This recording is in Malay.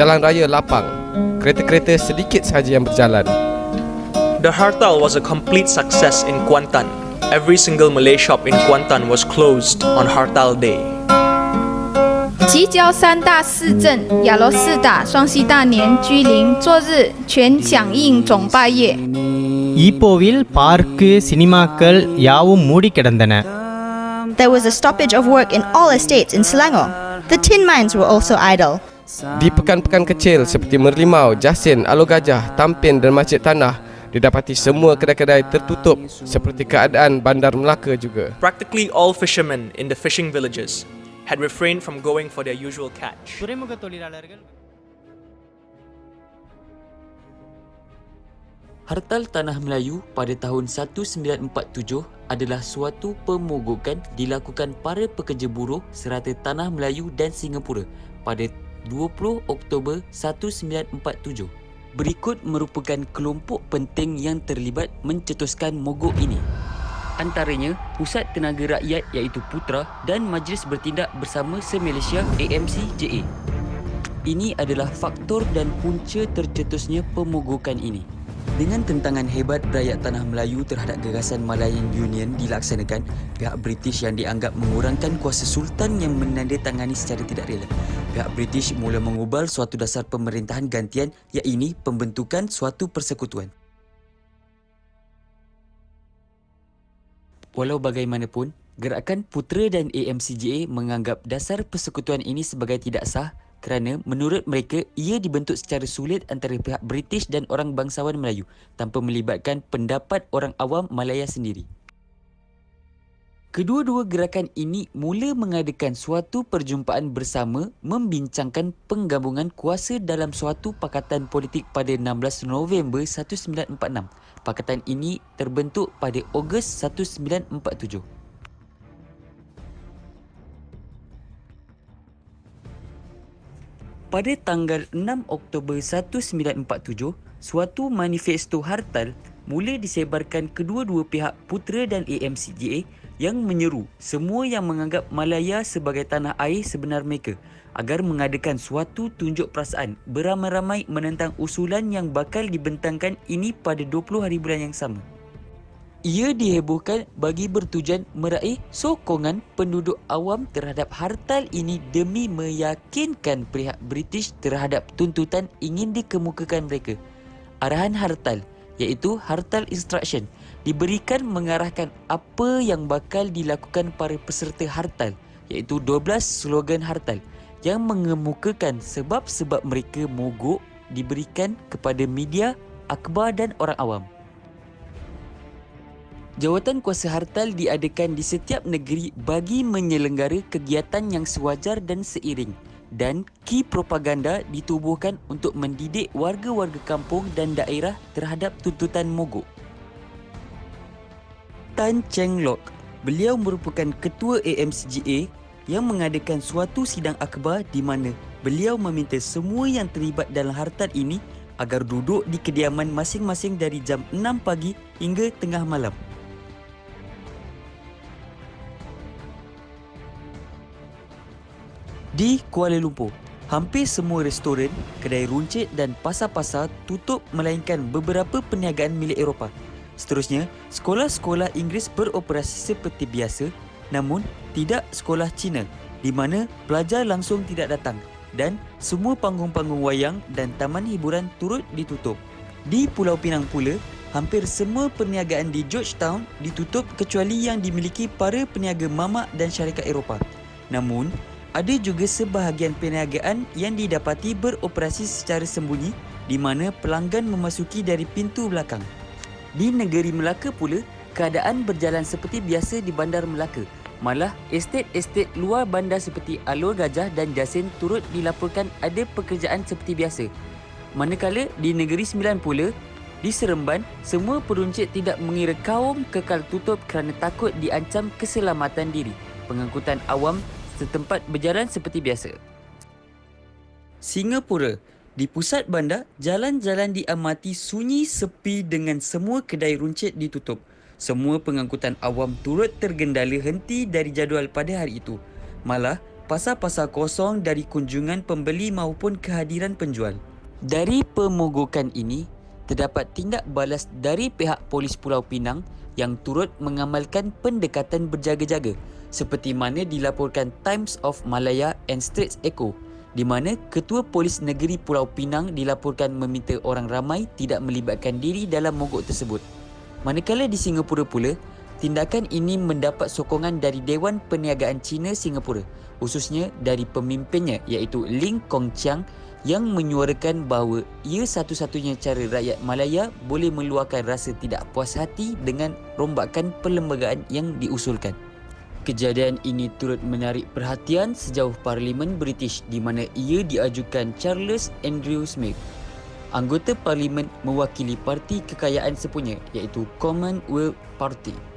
jalan raya lapang. Kereta-kereta sedikit sahaja yang berjalan. The hartal was a complete success in Kuantan. Every single Malay shop in Kuantan was closed on Hartal Day. 吉交三大市镇亚罗士打、双溪大年、居林昨日全响应总罢业。 ஈப்போவில் பார்க்கு சினிமாக்கள் யாவும் மூடி கிடந்தன. There was a stoppage of work in all estates in Selangor. The tin mines were also idle. Di pekan-pekan kecil seperti Merlimau, Jasin, Alor Gajah, Tampin dan Masjid Tanah, didapati semua kedai-kedai tertutup seperti keadaan Bandar Melaka juga. Practically all fishermen in the fishing villages had refrained from going for their usual catch. துறைமுக தொழிலாளர்கள் Hartal Tanah Melayu pada tahun 1947 adalah suatu pemogokan dilakukan para pekerja buruh serata Tanah Melayu dan Singapura pada 20 Oktober 1947. Berikut merupakan kelompok penting yang terlibat mencetuskan mogok ini. Antaranya Pusat Tenaga Rakyat iaitu Putra dan Majlis Bertindak Bersama Se-Malaysia AMCJA. Ini adalah faktor dan punca tercetusnya pemogokan ini. Dengan tentangan hebat rakyat Tanah Melayu terhadap gagasan Malayan Union dilaksanakan, pihak British yang dianggap mengurangkan kuasa Sultan yang menandatangani secara tidak rela. Pihak British mula mengubal suatu dasar pemerintahan gantian iaitu pembentukan suatu persekutuan. Walau bagaimanapun, gerakan Putera dan AMCJA menganggap dasar persekutuan ini sebagai tidak sah kerana menurut mereka ia dibentuk secara sulit antara pihak British dan orang bangsawan Melayu tanpa melibatkan pendapat orang awam Malaya sendiri. Kedua-dua gerakan ini mula mengadakan suatu perjumpaan bersama membincangkan penggabungan kuasa dalam suatu pakatan politik pada 16 November 1946. Pakatan ini terbentuk pada Ogos 1947. Pada tanggal 6 Oktober 1947, suatu manifesto hartal mula disebarkan kedua-dua pihak Putera dan AMCJA yang menyeru semua yang menganggap Malaya sebagai tanah air sebenar mereka agar mengadakan suatu tunjuk perasaan beramai-ramai menentang usulan yang bakal dibentangkan ini pada 20 hari bulan yang sama. Ia dihebohkan bagi bertujuan meraih sokongan penduduk awam terhadap hartal ini demi meyakinkan pihak British terhadap tuntutan ingin dikemukakan mereka. Arahan hartal iaitu Hartal Instruction diberikan mengarahkan apa yang bakal dilakukan para peserta hartal iaitu 12 slogan hartal yang mengemukakan sebab-sebab mereka mogok diberikan kepada media, akhbar dan orang awam. Jawatan kuasa hartal diadakan di setiap negeri bagi menyelenggara kegiatan yang sewajar dan seiring, dan ki propaganda ditubuhkan untuk mendidik warga-warga kampung dan daerah terhadap tuntutan mogok. Tan Cheng Lock, beliau merupakan ketua AMCJA yang mengadakan suatu sidang akhbar di mana beliau meminta semua yang terlibat dalam hartal ini agar duduk di kediaman masing-masing dari jam 6 pagi hingga tengah malam. Di Kuala Lumpur, hampir semua restoran, kedai runcit dan pasar-pasar tutup melainkan beberapa perniagaan milik Eropah. Seterusnya, sekolah-sekolah Inggeris beroperasi seperti biasa, namun tidak sekolah Cina di mana pelajar langsung tidak datang dan semua panggung-panggung wayang dan taman hiburan turut ditutup. Di Pulau Pinang pula, hampir semua perniagaan di Georgetown ditutup kecuali yang dimiliki para peniaga mamak dan syarikat Eropah. Namun, ada juga sebahagian perniagaan yang didapati beroperasi secara sembunyi di mana pelanggan memasuki dari pintu belakang. Di negeri Melaka pula, keadaan berjalan seperti biasa di Bandar Melaka. Malah, estet-estet luar bandar seperti Alor Gajah dan Jasin turut dilaporkan ada pekerjaan seperti biasa. Manakala di Negeri Sembilan pula, di Seremban, semua peruncit tidak mengira kaum kekal tutup kerana takut diancam keselamatan diri. Pengangkutan awam setempat berjalan seperti biasa. Singapura, di pusat bandar, jalan-jalan diamati sunyi sepi dengan semua kedai runcit ditutup. Semua pengangkutan awam turut tergendala henti dari jadual pada hari itu. Malah, pasar-pasar kosong dari kunjungan pembeli maupun kehadiran penjual. Dari pemogokan ini, terdapat tindak balas dari pihak Polis Pulau Pinang yang turut mengamalkan pendekatan berjaga-jaga seperti mana dilaporkan Times of Malaya and Straits Echo, di mana Ketua Polis Negeri Pulau Pinang dilaporkan meminta orang ramai tidak melibatkan diri dalam mogok tersebut. Manakala di Singapura pula, tindakan ini mendapat sokongan dari Dewan Perniagaan Cina Singapura, khususnya dari pemimpinnya iaitu Ling Kong Chiang yang menyuarakan bahawa ia satu-satunya cara rakyat Malaya boleh meluahkan rasa tidak puas hati dengan rombakan perlembagaan yang diusulkan. Kejadian ini turut menarik perhatian sejauh Parlimen British di mana ia diajukan Charles Andrew Smith, anggota Parlimen mewakili parti kekayaan sepunya iaitu Commonwealth Party.